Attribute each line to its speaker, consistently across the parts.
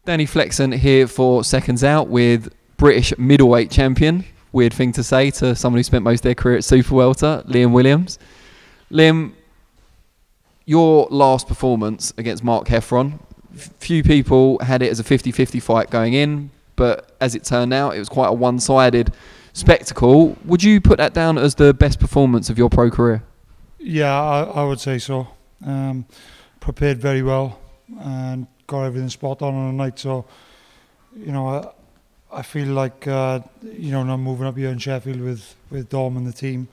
Speaker 1: Danny Flexon here for Seconds Out with British middleweight champion. Weird thing to say to someone who spent most of their career at super-welter, Liam Williams. Liam, your last performance against Mark Heffron, few people had it as a 50-50 fight going in, but as it turned out, it was quite a one-sided spectacle. Would you put that down as the best performance of your pro career?
Speaker 2: Yeah, I would say so. Prepared very well and got everything spot on the night. So, you know, I feel like, you know, now moving up here in Sheffield with Dom and the team,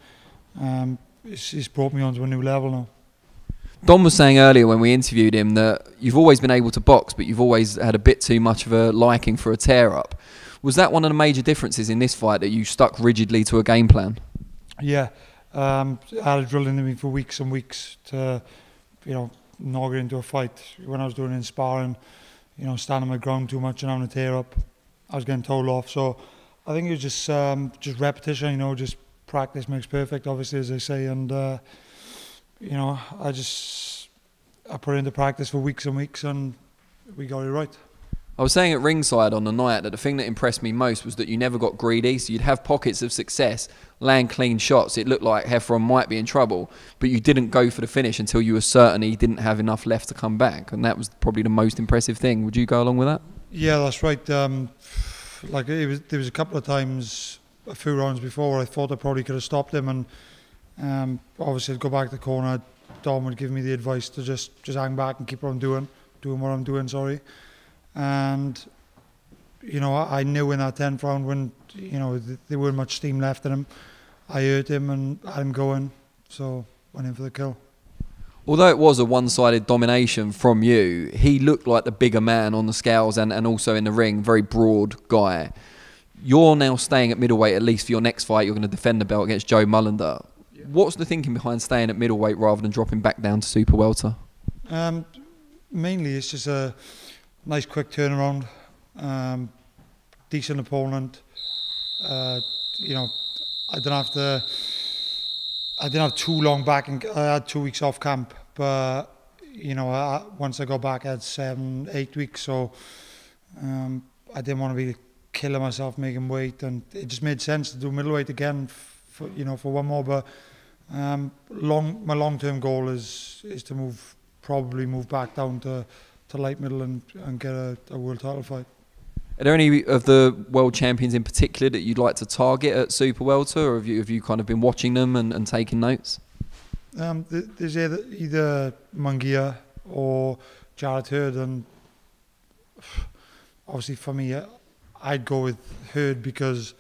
Speaker 2: it's brought me onto a new level now.
Speaker 1: Dom was saying earlier when we interviewed him that you've always been able to box, but you've always had a bit too much of a liking for a tear-up. Was that one of the major differences in this fight, that you stuck rigidly to a game plan? Yeah.
Speaker 2: I had it drilled into me for weeks and weeks to, you know, not get into a fight. When I was doing it in sparring, you know, standing my ground too much and having a tear up, I was getting told off. So I think it was just repetition, you know, just practice makes perfect, obviously, as they say. And, you know, I put it into practice for weeks and weeks and we got it right.
Speaker 1: I was saying at ringside on the night that the thing that impressed me most was that you never got greedy, so you'd have pockets of success, land clean shots. It looked like Heffron might be in trouble, but you didn't go for the finish until you were certain he didn't have enough left to come back, and that was probably the most impressive thing. Would you go along with that?
Speaker 2: Yeah, that's right. Like there was a couple of times, a few rounds before, where I thought I probably could have stopped him, and obviously I'd go back to the corner. Dom would give me the advice to just hang back and keep on doing what I'm doing. Sorry. And, you know, I knew in that 10th round when, you know, there weren't much steam left in him, I hurt him and had him going, so went in for the kill.
Speaker 1: Although it was a one-sided domination from you, he looked like the bigger man on the scales and also in the ring, very broad guy. You're now staying at middleweight, at least for your next fight. You're going to defend the belt against Joe Mullender. Yeah. What's the thinking behind staying at middleweight rather than dropping back down to super welter?
Speaker 2: Mainly it's just a nice quick turnaround, decent opponent. You know, I didn't have too long back, and I had 2 weeks off camp. But you know, once I got back, I had 7-8 weeks. So I didn't want to be killing myself making weight, and it just made sense to do middleweight again, for one more. But my long-term goal is to probably move back down to light middle and get a world title fight.
Speaker 1: Are there any of the world champions in particular that you'd like to target at super welter, or have you kind of been watching them and taking notes?
Speaker 2: There's either Munguia or Jarrett Hurd, and obviously for me, I'd go with Hurd because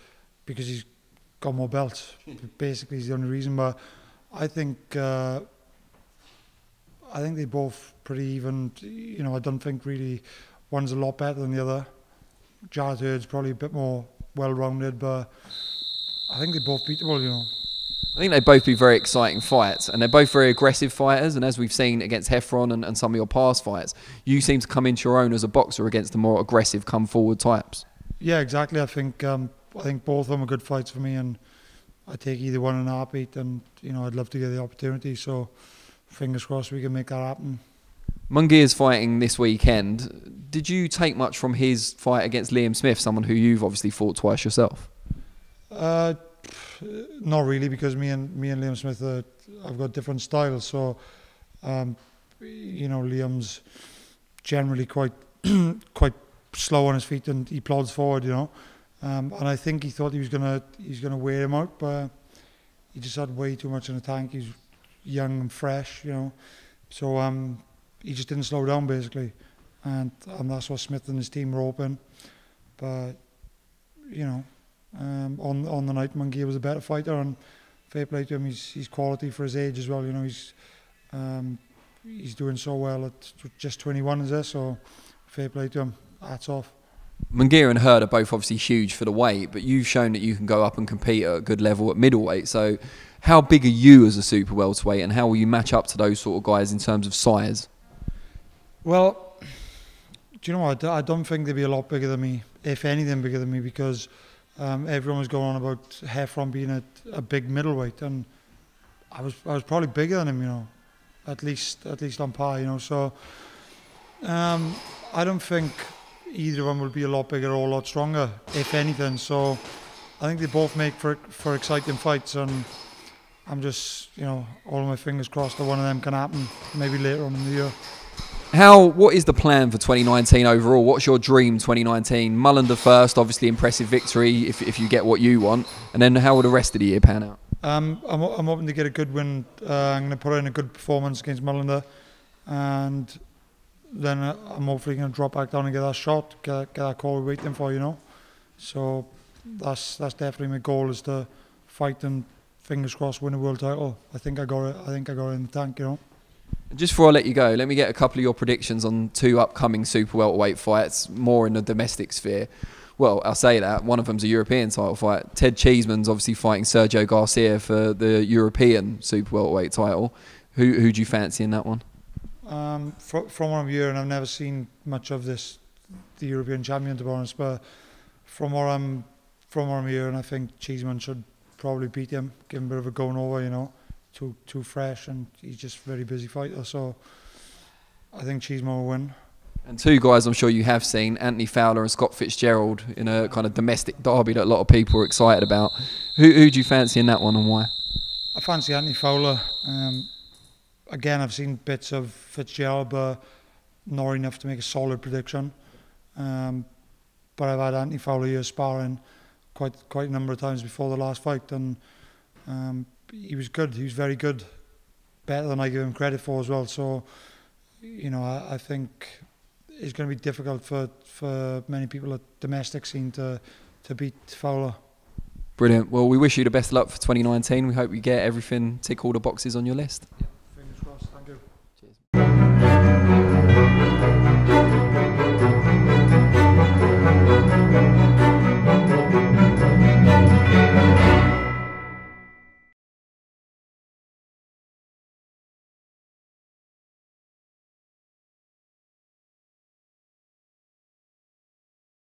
Speaker 2: he's got more belts. Basically, is the only reason. But I think they're both pretty even. You know, I don't think really one's a lot better than the other. Jarrett Hurd's probably a bit more well-rounded, but I think they're both beatable, you know.
Speaker 1: I think they both be very exciting fights, and they're both very aggressive fighters, and as we've seen against Heffron and some of your past fights, you seem to come into your own as a boxer against the more aggressive come-forward types.
Speaker 2: Yeah, exactly. I think both of them are good fights for me, and I take either one in a heartbeat, and you know, I'd love to get the opportunity, so fingers crossed we can make that happen.
Speaker 1: Munguia's fighting this weekend. Did you take much from his fight against Liam Smith, someone who you've obviously fought twice yourself?
Speaker 2: Not really, because me and Liam Smith have got different styles. So, you know, Liam's generally quite slow on his feet, and he plods forward. You know, and I think he thought he's gonna wear him out, but he just had way too much in the tank. He's young and fresh, you know, so he just didn't slow down basically, and that's what Smith and his team were hoping. But you know, on the night, Munguia was a better fighter, and fair play to him. He's quality for his age as well. You know, he's doing so well at just 21, is there? So fair play to him. Hats off.
Speaker 1: Munguia and Hurd are both obviously huge for the weight, but you've shown that you can go up and compete at a good level at middleweight. So how big are you as a super welterweight, and how will you match up to those sort of guys in terms of size?
Speaker 2: Well, do you know what? I don't think they'd be a lot bigger than me, if anything bigger than me, because everyone was going on about Heffron being a big middleweight, and I was probably bigger than him, you know, at least on par, you know. So I don't think, either of them will be a lot bigger or a lot stronger, if anything. So I think they both make for exciting fights, and I'm just, all my fingers crossed that one of them can happen maybe later on in the year.
Speaker 1: What is the plan for 2019 overall? What's your dream 2019? Mullender first, obviously impressive victory if you get what you want, and then how will the rest of the year pan out?
Speaker 2: I'm hoping to get a good win. I'm going to put in a good performance against Mullender, and then I'm hopefully going to drop back down and get that shot, get that call we're waiting for, So that's definitely my goal, is to fight and fingers crossed win a world title. I think I got it in the tank,
Speaker 1: Just before I let you go, let me get a couple of your predictions on 2 upcoming super welterweight fights, more in the domestic sphere. Well, I'll say that. One of them's a European title fight. Ted Cheeseman's obviously fighting Sergio Garcia for the European super welterweight title. Who do you fancy in that one?
Speaker 2: From what I'm hearing, I've never seen much of the European champion, to be honest, but from what I'm hearing, I think Cheeseman should probably beat him, give him a bit of a going over, too fresh, and he's just a very busy fighter, so I think Cheeseman will win.
Speaker 1: And 2 guys I'm sure you have seen, Anthony Fowler and Scott Fitzgerald, in a kind of domestic derby that a lot of people are excited about. Who do you fancy in that one, and why?
Speaker 2: I fancy Anthony Fowler. Again, I've seen bits of Fitzgerald, but not enough to make a solid prediction. But I've had Anthony Fowler here sparring quite a number of times before the last fight, and he was good. He was very good, better than I give him credit for as well. So, I think it's going to be difficult for many people at domestic scene to beat Fowler.
Speaker 1: Brilliant. Well, we wish you the best of luck for 2019. We hope you get everything, tick all the boxes on your list.
Speaker 2: Yeah, fingers crossed. Thank you.
Speaker 1: Cheers.